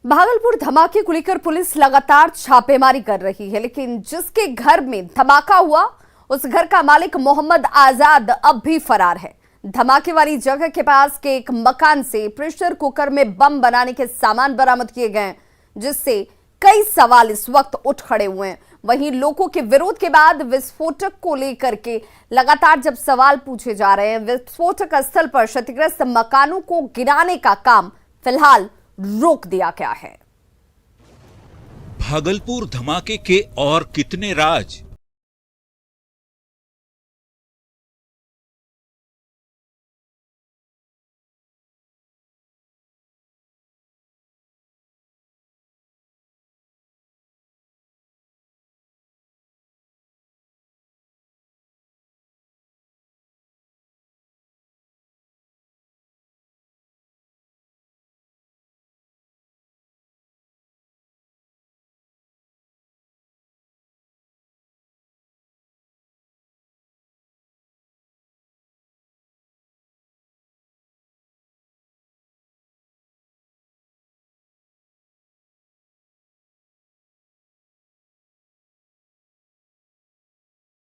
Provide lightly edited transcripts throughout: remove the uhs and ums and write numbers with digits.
भागलपुर धमाके को लेकर पुलिस लगातार छापेमारी कर रही है, लेकिन जिसके घर में धमाका हुआ उस घर का मालिक मोहम्मद आजाद अब भी फरार है। धमाके वाली जगह के पास के एक मकान से प्रेशर कुकर में बम बनाने के सामान बरामद किए गए, जिससे कई सवाल इस वक्त उठ खड़े हुए हैं। वहीं लोगों के विरोध के बाद विस्फोटक को लेकर के लगातार जब सवाल पूछे जा रहे हैं, विस्फोटक स्थल पर क्षतिग्रस्त मकानों को गिराने का काम फिलहाल रोक दिया गया है। भागलपुर धमाके के और कितने राज।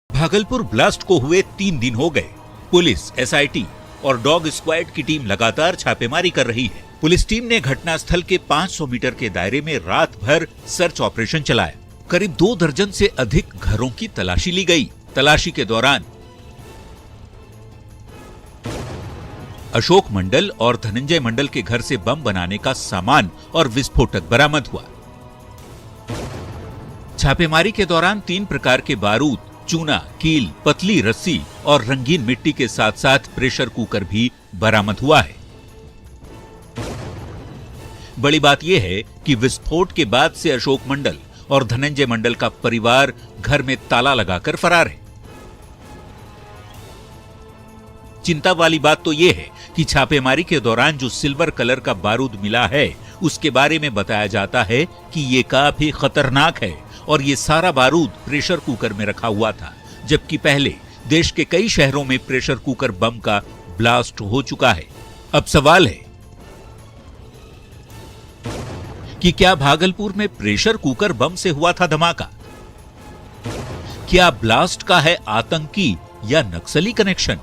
भागलपुर ब्लास्ट को हुए 3 दिन हो गए। पुलिस, एसआईटी और डॉग स्क्वाड की टीम लगातार छापेमारी कर रही है। पुलिस टीम ने घटनास्थल के 500 मीटर के दायरे में रात भर सर्च ऑपरेशन चलाया। करीब 2 दर्जन से अधिक घरों की तलाशी ली गई। तलाशी के दौरान अशोक मंडल और धनंजय मंडल के घर से बम बनाने का सामान और विस्फोटक बरामद हुआ। छापेमारी के दौरान 3 प्रकार के बारूद, चूना, कील, पतली रस्सी और रंगीन मिट्टी के साथ साथ प्रेशर कुकर भी बरामद हुआ है। बड़ी बात यह है कि विस्फोट के बाद से अशोक मंडल और धनंजय मंडल का परिवार घर में ताला लगाकर फरार है। चिंता वाली बात तो यह है कि छापेमारी के दौरान जो सिल्वर कलर का बारूद मिला है, उसके बारे में बताया जाता है कि यह काफी खतरनाक है और ये सारा बारूद प्रेशर कुकर में रखा हुआ था, जबकि पहले देश के कई शहरों में प्रेशर कुकर बम का ब्लास्ट हो चुका है। अब सवाल है कि क्या भागलपुर में प्रेशर कुकर बम से हुआ था धमाका? क्या ब्लास्ट का है आतंकी या नक्सली कनेक्शन?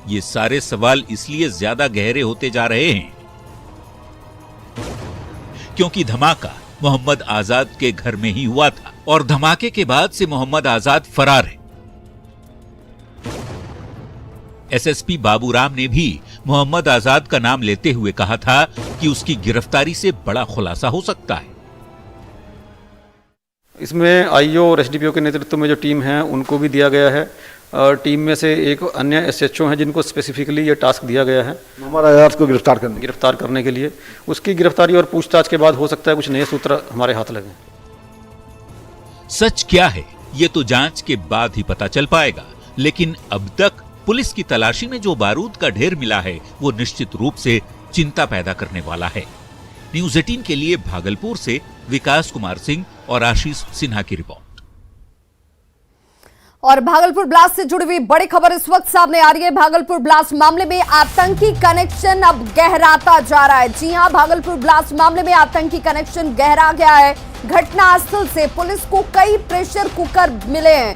ये सारे सवाल इसलिए ज्यादा गहरे होते जा रहे हैं क्योंकि धमाका मोहम्मद आजाद के घर में ही हुआ था और धमाके के बाद से मोहम्मद आजाद फरार है। एसएसपी बाबूराम ने भी मोहम्मद आजाद का नाम लेते हुए कहा था कि उसकी गिरफ्तारी से बड़ा खुलासा हो सकता है। इसमें आईओ और एसडीपीओ के नेतृत्व में जो टीम है उनको भी दिया गया है। टीम में से एक अन्य एसएचओ हैं जिनको स्पेसिफिकली ये टास्क दिया गया है हमारा आजाद को गिरफ्तार करने के लिए। उसकी गिरफ्तारी और पूछताछ के बाद हो सकता है कुछ नए सूत्र हमारे हाथ लगे। सच क्या है ये तो जांच के बाद ही पता चल पाएगा, लेकिन अब तक पुलिस की तलाशी में जो बारूद का ढेर मिला है वो निश्चित रूप से चिंता पैदा करने वाला है। न्यूज़ 18 के लिए भागलपुर से विकास कुमार सिंह और आशीष सिन्हा की रिपोर्ट। और भागलपुर ब्लास्ट से जुड़ी हुई बड़ी खबर इस वक्त सामने आ रही है। भागलपुर ब्लास्ट मामले में आतंकी कनेक्शन अब गहराता जा रहा है। जी हां, भागलपुर ब्लास्ट मामले में आतंकी कनेक्शन गहरा गया है। घटनास्थल से पुलिस को कई प्रेशर कुकर मिले हैं।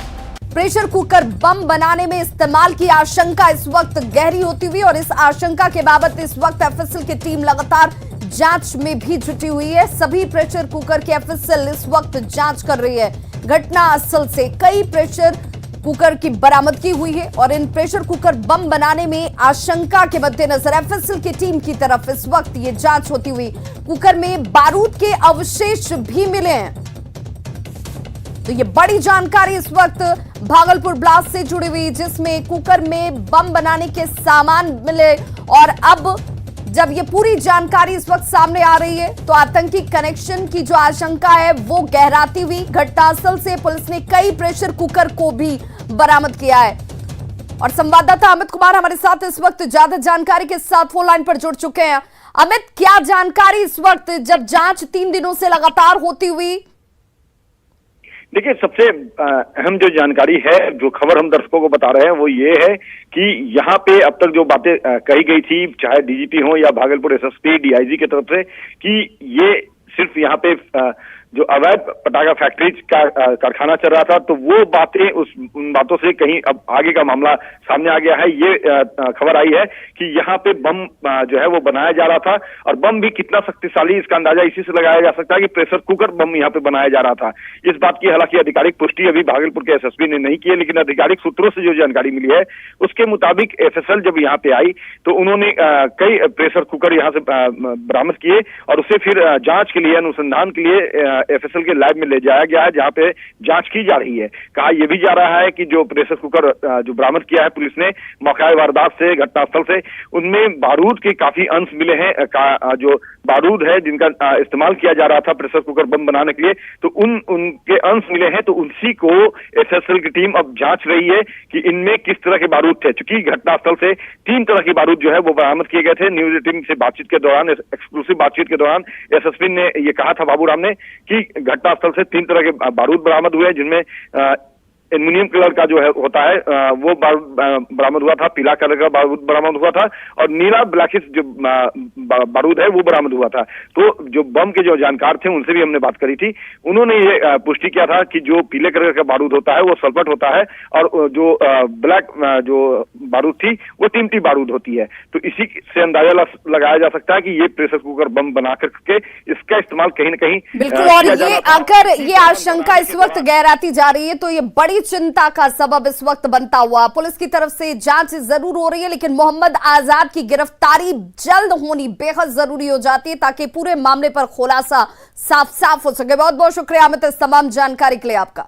प्रेशर कुकर बम बनाने में इस्तेमाल की आशंका इस वक्त गहरी होती हुई और इस आशंका के बाबत इस वक्त एफएसएल की टीम लगातार जांच में भी जुटी हुई है। सभी प्रेशर कुकर की एफएसएल इस वक्त जांच कर रही है। घटनास्थल से कई प्रेशर कुकर की बरामदगी हुई है और इन प्रेशर कुकर बम बनाने में आशंका के मद्देनजर एफएसएल की टीम की तरफ इस वक्त ये जांच होती हुई कुकर में बारूद के अवशेष भी मिले हैं। तो ये बड़ी जानकारी इस वक्त भागलपुर ब्लास्ट से जुड़ी हुई, जिसमें कुकर में बम बनाने के सामान मिले और अब जब ये पूरी जानकारी इस वक्त सामने आ रही है तो आतंकी कनेक्शन की जो आशंका है वो गहराती हुई। घटनास्थल से पुलिस ने कई प्रेशर कुकर को भी बरामद किया है और संवाददाता अमित कुमार हमारे साथ इस वक्त ज्यादा जानकारी के साथ फोन लाइन पर जुड़ चुके हैं। अमित, क्या जानकारी इस वक्त जब जांच 3 दिनों से लगातार होती हुई? देखिए, सबसे अहम जो जानकारी है, जो खबर हम दर्शकों को बता रहे हैं वो ये है कि यहाँ पे अब तक जो बातें कही गई थी, चाहे डीजीपी हो या भागलपुर एसएसपी, डीआईजी की तरफ से, कि ये सिर्फ यहाँ पे जो अवैध पटाखा फैक्ट्री का कारखाना चल रहा था, तो वो बातें उन बातों से कहीं अब आगे का मामला सामने आ गया है। ये खबर आई है कि यहाँ पे बम जो है वो बनाया जा रहा था, और बम भी कितना शक्तिशाली, इसका अंदाजा इसी से लगाया जा सकता है कि प्रेशर कुकर बम यहाँ पे बनाया जा रहा था। इस बात की हालांकि आधिकारिक पुष्टि अभी भागलपुर के एसएसपी ने नहीं की है, लेकिन आधिकारिक सूत्रों से जो जानकारी मिली है उसके मुताबिक एफएसएल जब यहाँ पे आई तो उन्होंने कई प्रेशर कुकर यहाँ से बरामद किए, और उसे फिर जांच के लिए, अनुसंधान के लिए एफएसएल के लैब में ले जाया गया है, जहां पे जांच की जा रही है। कहा यह भी जा रहा है कि जो प्रेशर कुकर जो बरामद किया है पुलिस ने मौका वारदात से, घटनास्थल से, उनमें बारूद के काफी अंश मिले हैं। जो बारूद है जिनका इस्तेमाल किया जा रहा था प्रेशर कुकर बम बनाने के लिए, तो उनके अंश मिले हैं। तो उसी को एफएसएल की टीम अब जांच रही है कि इनमें किस तरह के बारूद थे, चूंकि घटनास्थल से 3 तरह के बारूद जो है वो बरामद किए गए थे। न्यूज 18 से बातचीत के दौरान, एक्सक्लूसिव बातचीत के दौरान एसएसपी ने ये कहा था, बाबूराम ने, कि घटनास्थल से 3 तरह के बारूद बरामद हुए, जिनमें एल्युमिनियम कलर का जो है होता है वो बरामद हुआ था, पीला कलर का बारूद बरामद हुआ था, और नीला ब्लैकिश जो बारूद है वो बरामद हुआ था। तो जो बम के जो जानकार थे उनसे भी हमने बात करी थी, उन्होंने ये पुष्टि किया था कि जो पीले कलर का बारूद होता है वो सल्फेट होता है, और जो ब्लैक जो बारूद थी वो टीमटी बारूद होती है। तो इसी से अंदाजा लगाया जा सकता है कि ये प्रेशर कुकर बम बना करके इसका इस्तेमाल कहीं ना कहीं बिल्कुल। और ये अगर ये आशंका इस वक्त गहराती जा रही है तो ये बड़ी चिंता का सबब इस वक्त बनता हुआ। पुलिस की तरफ से जांच जरूर हो रही है, लेकिन मोहम्मद आजाद की गिरफ्तारी जल्द होनी बेहद जरूरी हो जाती है ताकि पूरे मामले पर खुलासा साफ साफ हो सके। बहुत बहुत शुक्रिया अमित इस तमाम जानकारी के लिए आपका।